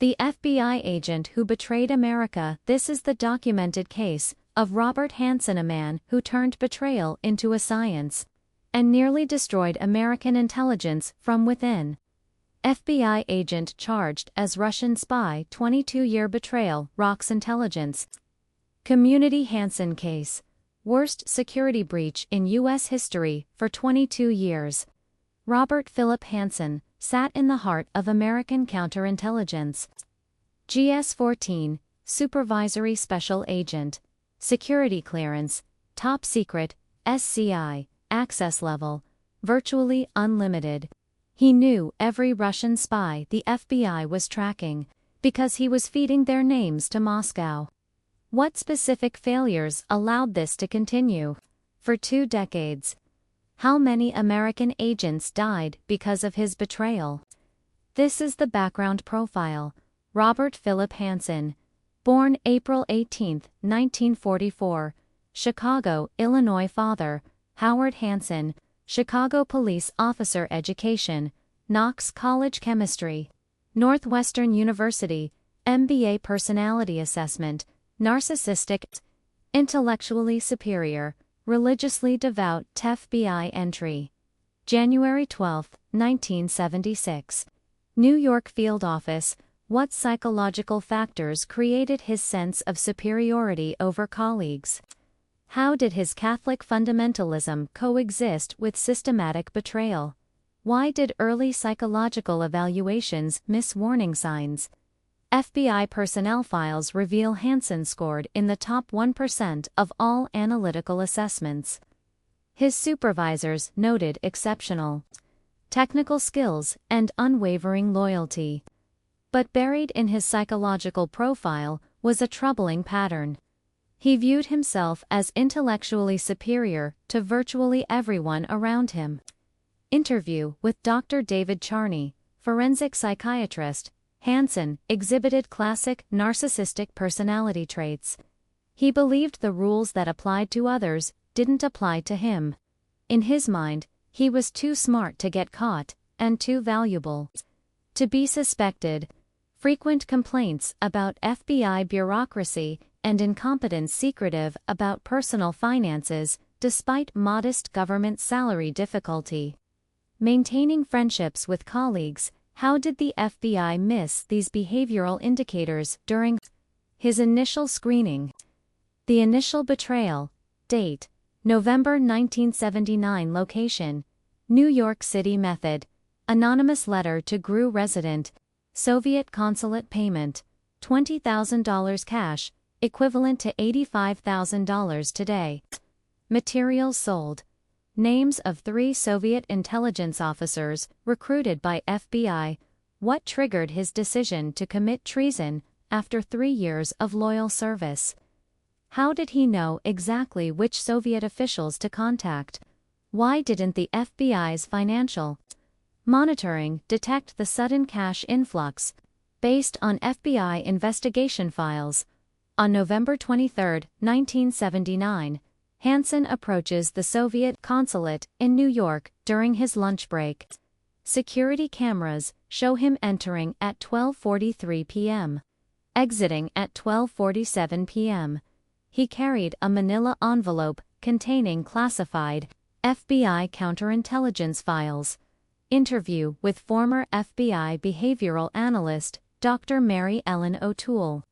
The FBI agent who betrayed America. This is the documented case of Robert Hanssen, a man who turned betrayal into a science and nearly destroyed American intelligence from within. FBI agent charged as Russian spy, 22-year betrayal rocks intelligence. Community Hanssen case. Worst security breach in U.S. history for 22 years. Robert Philip Hanssen sat in the heart of American counterintelligence. GS-14, Supervisory Special Agent. Security clearance, top secret, SCI, access level, virtually unlimited. He knew every Russian spy the FBI was tracking, because he was feeding their names to Moscow. What specific failures allowed this to continue for 2 decades? How many American agents died because of his betrayal? This is the background profile. Robert Philip Hanssen. Born April 18, 1944. Chicago, Illinois. Father, Howard Hanssen. Chicago police officer. Education, Knox College. Chemistry, Northwestern University. MBA. Personality assessment, narcissistic, intellectually superior, religiously devout. FBI entry. January 12, 1976. New York field office. What psychological factors created his sense of superiority over colleagues? How did his Catholic fundamentalism coexist with systematic betrayal? Why did early psychological evaluations miss warning signs? FBI personnel files reveal Hanssen scored in the top 1% of all analytical assessments. His supervisors noted exceptional technical skills and unwavering loyalty. But buried in his psychological profile was a troubling pattern. He viewed himself as intellectually superior to virtually everyone around him. Interview with Dr. David Charney, forensic psychiatrist. Hanssen exhibited classic narcissistic personality traits. He believed the rules that applied to others didn't apply to him. In his mind, he was too smart to get caught, and too valuable to be suspected. Frequent complaints about FBI bureaucracy and incompetence. Secretive about personal finances, despite modest government salary. Difficulty maintaining friendships with colleagues. How did the FBI miss these behavioral indicators during his initial screening? The initial betrayal. Date: November 1979. Location: New York City. Method: anonymous letter to GRU resident. Soviet consulate. Payment: $20,000 cash, equivalent to $85,000 today. Materials sold: names of 3 Soviet intelligence officers recruited by FBI. What triggered his decision to commit treason after 3 years of loyal service? How did he know exactly which Soviet officials to contact? Why didn't the FBI's financial monitoring detect the sudden cash influx? Based on FBI investigation files. On November 23, 1979, Hanssen approaches the Soviet consulate in New York during his lunch break. Security cameras show him entering at 12:43 p.m. Exiting at 12:47 p.m. He carried a manila envelope containing classified FBI counterintelligence files. Interview with former FBI behavioral analyst Dr. Mary Ellen O'Toole.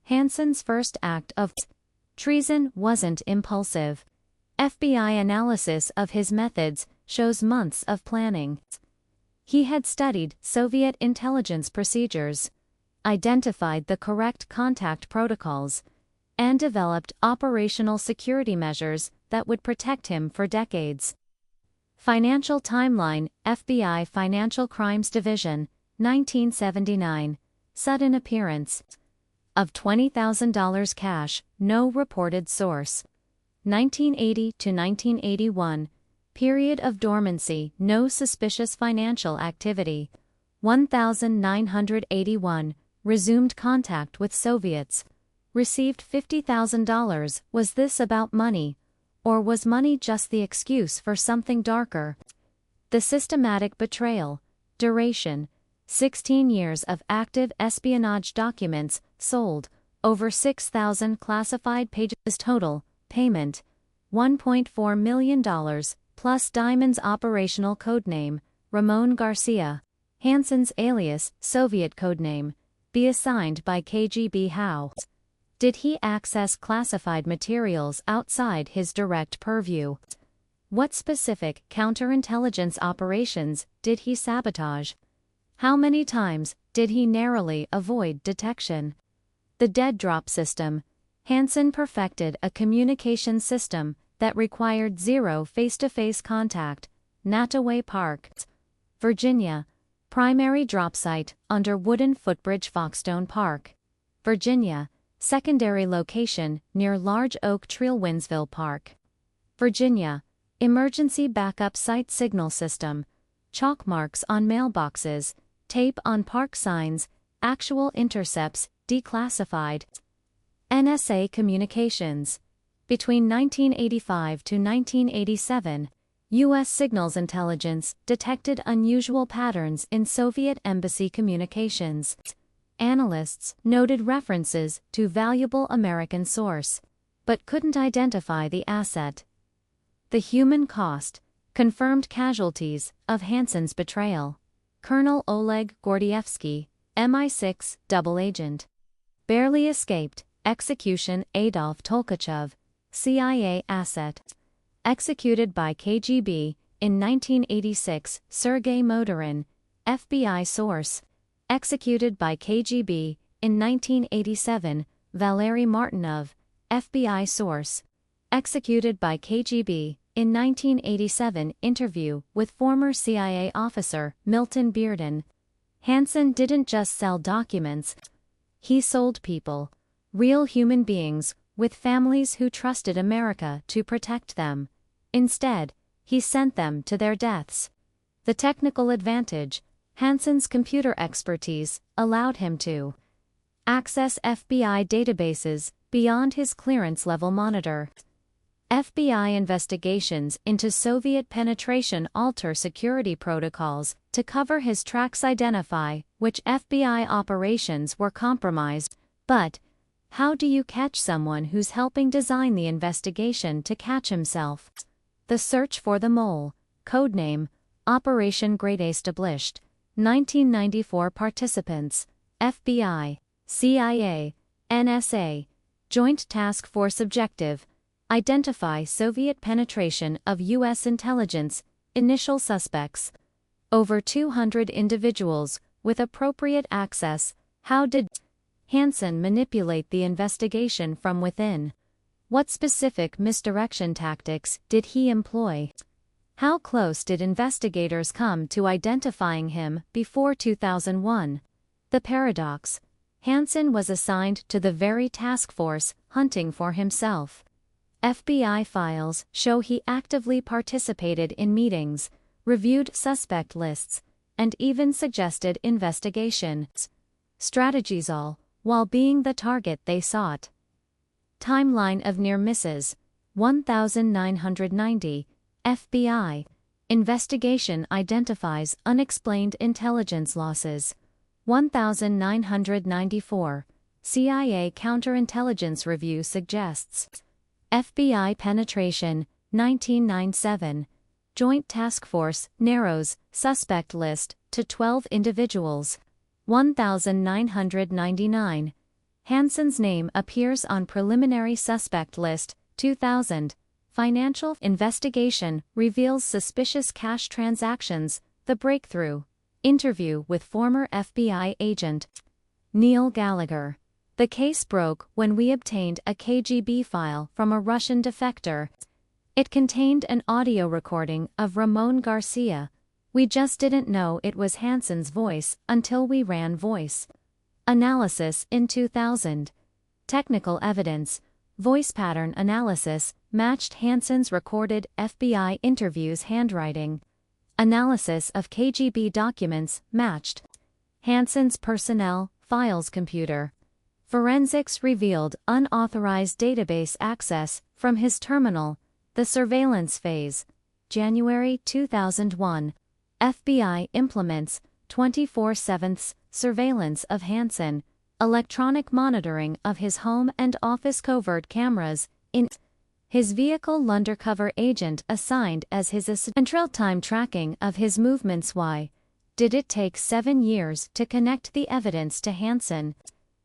Hanssen's first act of treason wasn't impulsive. FBI analysis of his methods shows months of planning. He had studied Soviet intelligence procedures, identified the correct contact protocols, and developed operational security measures that would protect him for decades. Financial timeline: FBI Financial Crimes Division, 1979. Sudden appearance of $20,000 cash, no reported source. 1980 to 1981. Period of dormancy, no suspicious financial activity. 1981. Resumed contact with Soviets. Received $50,000. Was this about money? Or was money just the excuse for something darker? The systematic betrayal. Duration: 16 years of active espionage documents, sold, over 6,000 classified pages total, payment, $1.4 million, plus Diamond's operational codename, Ramon Garcia. Hanssen's alias, Soviet codename, be assigned by KGB. How did he access classified materials outside his direct purview? What specific counterintelligence operations did he sabotage? How many times did he narrowly avoid detection? The dead drop system. Hanssen perfected a communication system that required zero face-to-face contact. Nataway Park, Virginia. Primary drop site under wooden footbridge. Foxstone Park, Virginia. Secondary location near Large Oak Trail. Winsville Park, Virginia. Emergency backup site. Signal system. Chalk marks on mailboxes, tape on park signs, actual intercepts, declassified. NSA communications. Between 1985 to 1987, U.S. signals intelligence detected unusual patterns in Soviet embassy communications. Analysts noted references to valuable American source, but couldn't identify the asset. The human cost. Confirmed casualties of Hanssen's betrayal. Colonel Oleg Gordievsky, MI6 double agent. Barely escaped execution. Adolf Tolkachev, CIA asset. Executed by KGB in 1986. Sergei Motorin, FBI source. Executed by KGB in 1987. Valery Martinov, FBI source. Executed by KGB in 1987. Interview with former CIA officer Milton Bearden. Hanssen didn't just sell documents. He sold people. Real human beings, with families who trusted America to protect them. Instead, he sent them to their deaths. The technical advantage. Hanssen's computer expertise allowed him to access FBI databases beyond his clearance level. Monitor FBI investigations into Soviet penetration. Alter security protocols to cover his tracks. Identify which FBI operations were compromised. But how do you catch someone who's helping design the investigation to catch himself? The search for the mole. Codename, Operation Great. Established 1994. Participants, FBI, CIA, NSA. Joint Task Force. Objective, identify Soviet penetration of U.S. intelligence. Initial suspects, over 200 individuals with appropriate access. How did Hanssen manipulate the investigation from within? What specific misdirection tactics did he employ? How close did investigators come to identifying him before 2001? The paradox. Hanssen was assigned to the very task force hunting for himself. FBI files show he actively participated in meetings, reviewed suspect lists, and even suggested investigations strategies, all while being the target they sought. Timeline of near misses. 1990. FBI investigation identifies unexplained intelligence losses. 1994. CIA counterintelligence review suggests FBI penetration. 1997. Joint Task Force narrows suspect list to 12 individuals. 1999. Hanssen's name appears on preliminary suspect list. 2000. Financial investigation reveals suspicious cash transactions. The breakthrough. Interview with former FBI agent Neil Gallagher. The case broke when we obtained a KGB file from a Russian defector. It contained an audio recording of Ramon Garcia. We just didn't know it was Hanssen's voice until we ran voice analysis in 2000. Technical evidence. Voice pattern analysis matched Hanssen's recorded FBI interviews handwriting. Analysis of KGB documents matched Hanssen's personnel files computer. Forensics revealed unauthorized database access from his terminal. The surveillance phase. January 2001. FBI implements 24/7 surveillance of Hanssen, electronic monitoring of his home and office, covert cameras in his vehicle, undercover agent assigned as his assistant, and real-time tracking of his movements. Why did it take 7 years to connect the evidence to Hanssen?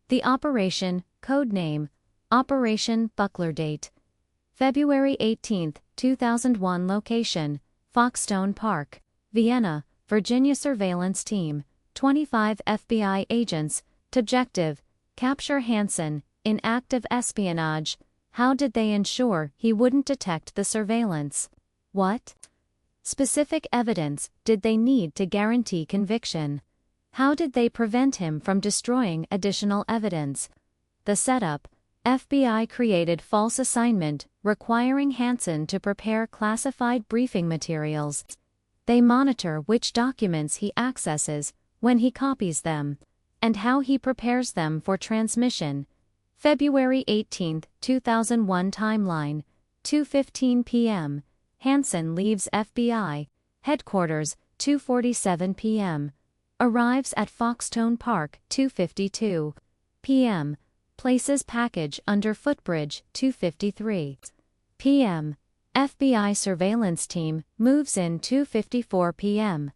The operation, codename Operation Buckler. Date: February 18, 2001. Location: Foxstone Park, Vienna, Virginia. Surveillance team: 25 FBI agents. Objective: capture Hanssen in act of espionage. How did they ensure he wouldn't detect the surveillance? What specific evidence did they need to guarantee conviction? How did they prevent him from destroying additional evidence? The setup: FBI created false assignment requiring Hanssen to prepare classified briefing materials. They monitor which documents he accesses, when he copies them, and how he prepares them for transmission. February 18, 2001. Timeline: 2:15 p.m. Hanssen leaves FBI headquarters, 2:47 p.m. Arrives at Foxstone Park, 2:52 p.m. Places package under footbridge, 2:53 p.m. FBI surveillance team moves in, 2:54 p.m.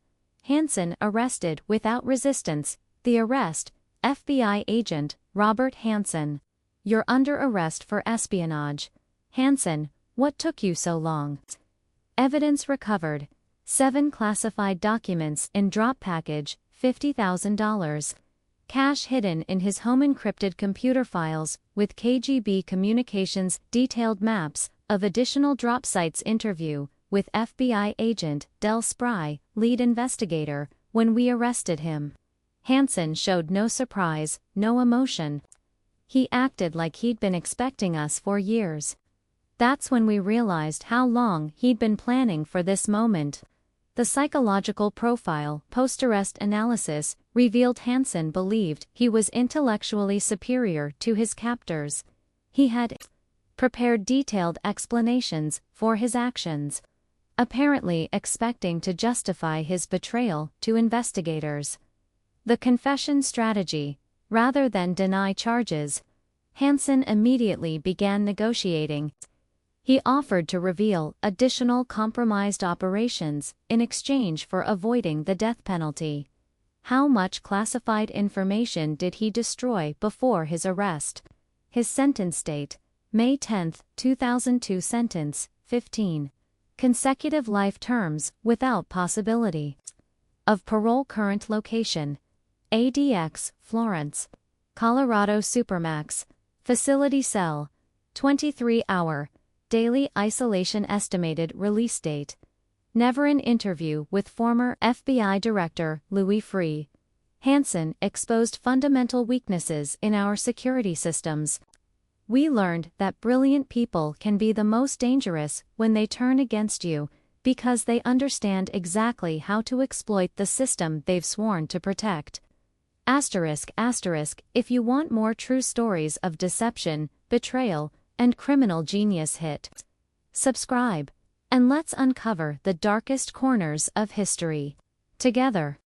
Hanssen arrested without resistance. The arrest: FBI agent Robert Hanssen. You're under arrest for espionage. Hanssen: what took you so long? Evidence recovered: 7 classified documents in drop package, $50,000. Cash hidden in his home, encrypted computer files with KGB communications, detailed maps of additional drop sites. Interview with FBI agent Del Spry, lead investigator. When we arrested him, Hanssen showed no surprise, no emotion. He acted like he'd been expecting us for years. That's when we realized how long he'd been planning for this moment. The psychological profile post-arrest analysis revealed Hanssen believed he was intellectually superior to his captors. He had prepared detailed explanations for his actions, apparently expecting to justify his betrayal to investigators. The confession strategy: rather than deny charges, Hanssen immediately began negotiating. He offered to reveal additional compromised operations in exchange for avoiding the death penalty. How much classified information did he destroy before his arrest? His sentence date: May 10, 2002. Sentence: 15 consecutive life terms without possibility of parole. Current location: ADX, Florence, Colorado. Supermax facility cell: 23-hour daily isolation. Estimated release date: never. An interview with former FBI Director Louis Freeh. Hanssen exposed fundamental weaknesses in our security systems. We learned that brilliant people can be the most dangerous when they turn against you, because they understand exactly how to exploit the system they've sworn to protect. ****, if you want more true stories of deception, betrayal, and criminal genius, hit subscribe, and let's uncover the darkest corners of history together.